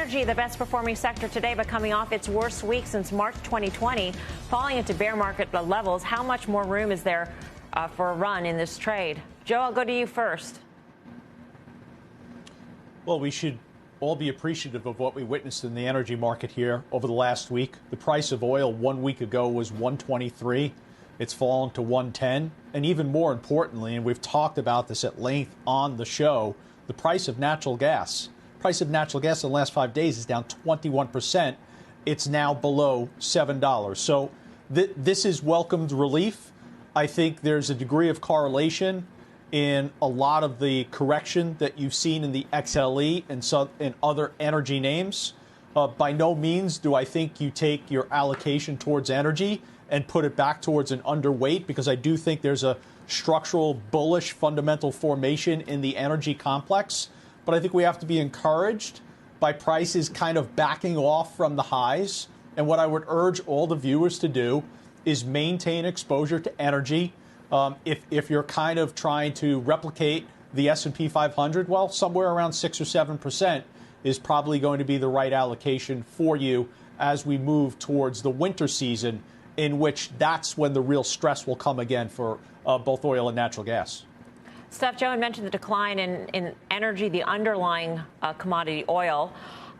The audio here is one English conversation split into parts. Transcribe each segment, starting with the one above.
Energy, the best performing sector today, but coming off its worst week since March 2020, falling into bear market levels. How much more room is there for a run in this trade? Joe, I'll go to you first. Well, we should all be appreciative of what we witnessed in the energy market here over the last week. The price of oil 1 week ago was $123. It's fallen to $110. And even more importantly, and we've talked about this at length on the show, the price of natural gas. Price of natural gas in the last 5 days is down 21%. It's now below $7. So this is welcomed relief. I think there's a degree of correlation in a lot of the correction that you've seen in the XLE and other energy names. By no means do I think you take your allocation towards energy and put it back towards an underweight, because I do think there's a structural bullish fundamental formation in the energy complex. But I think we have to be encouraged by prices kind of backing off from the highs. And what I would urge all the viewers to do is maintain exposure to energy. If you're kind of trying to replicate the S&P 500, well, somewhere around 6 or 7% is probably going to be the right allocation for you as we move towards the winter season, in which that's when the real stress will come again for both oil and natural gas. Steph, Joe mentioned the decline in energy, the underlying commodity oil.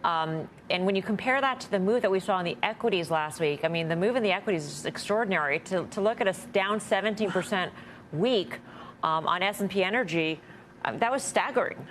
And when you compare that to the move that we saw in the equities last week, I mean, the move in the equities is extraordinary. To look at a down 17% week on S&P Energy, that was staggering.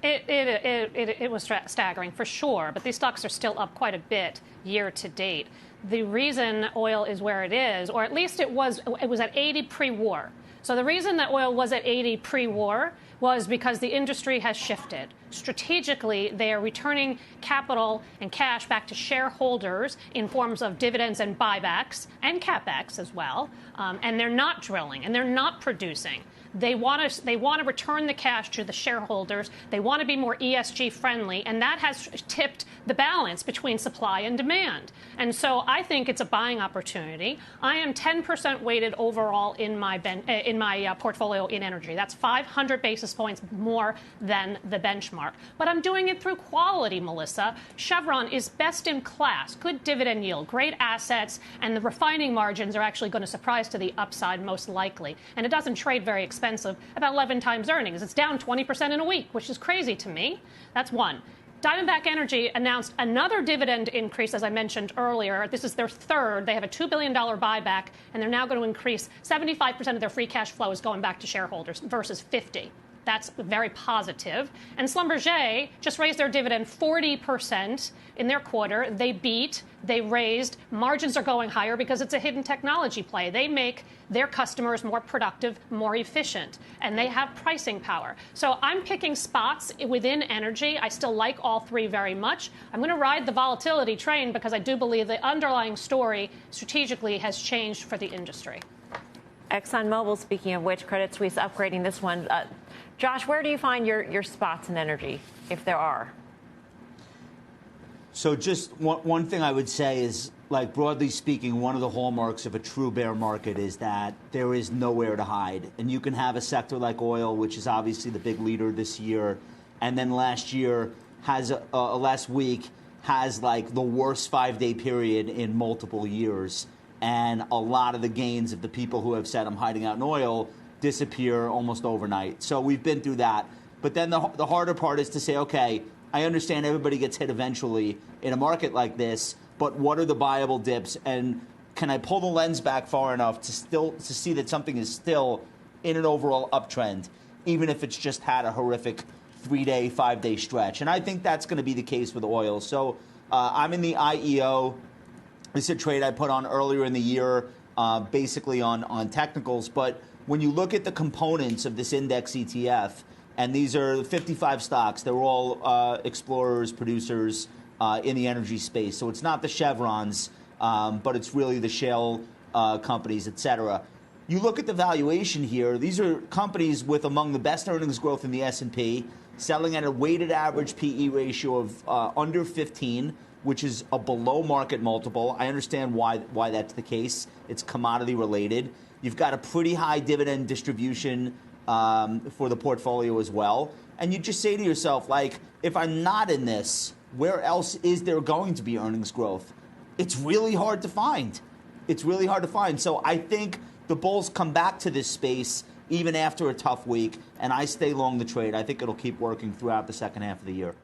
It was staggering for sure, but these stocks are still up quite a bit year to date. The reason oil is where it is, or at least it was at 80 pre-war. So the reason that oil was at 80 pre-war was because the industry has shifted. Strategically, they are returning capital and cash back to shareholders in forms of dividends and buybacks and capex as well. And they're not drilling and they're not producing. They want to return the cash to the shareholders. They want to be more ESG friendly, and that has tipped the balance between supply and demand. And so I think it's a buying opportunity. I am 10% weighted overall in my portfolio in energy. That's 500 basis points more than the benchmark. But I'm doing it through quality, Melissa. Chevron is best in class, good dividend yield, great assets, and the refining margins are actually going to surprise to the upside most likely. And it doesn't trade very expensive, about 11 times earnings. It's down 20% in a week, which is crazy to me. That's one. Diamondback Energy announced another dividend increase, as I mentioned earlier. This is their third. They have a $2 billion buyback, and they're now going to increase 75% of their free cash flow is going back to shareholders versus 50%. That's very positive. And Schlumberger just raised their dividend 40% in their quarter. They beat, they raised. Margins are going higher because it's a hidden technology play. They make their customers more productive, more efficient, and they have pricing power. So I'm picking spots within energy. I still like all three very much. I'm going to ride the volatility train because I do believe the underlying story strategically has changed for the industry. ExxonMobil, speaking of which, Credit Suisse upgrading this one. Josh, where do you find your spots in energy, if there are? So just one thing I would say is, like, broadly speaking, one of the hallmarks of a true bear market is that there is nowhere to hide. And you can have a sector like oil, which is obviously the big leader this year, and then last year has last week has like the worst 5-day period in multiple years. And a lot of the gains of the people who have said I'm hiding out in oil disappear almost overnight. So we've been through that. But then the harder part is to say, okay, I understand everybody gets hit eventually in a market like this, but what are the buyable dips? And can I pull the lens back far enough to see that something is still in an overall uptrend, even if it's just had a horrific 3-day, 5-day stretch? And I think that's going to be the case with oil. So I'm in the IEO. This is a trade I put on earlier in the year, basically on technicals. But when you look at the components of this index ETF, and these are 55 stocks, they're all explorers, producers in the energy space. So it's not the Chevrons, but it's really the shale companies, et cetera. You look at the valuation here. These are companies with among the best earnings growth in the S&P, selling at a weighted average PE ratio of under 15, which is a below market multiple. I understand why that's the case. It's commodity related. You've got a pretty high dividend distribution for the portfolio as well. And you just say to yourself, like, if I'm not in this, where else is there going to be earnings growth? It's really hard to find. It's really hard to find. So I think the bulls come back to this space even after a tough week, and I stay long the trade. I think it'll keep working throughout the second half of the year.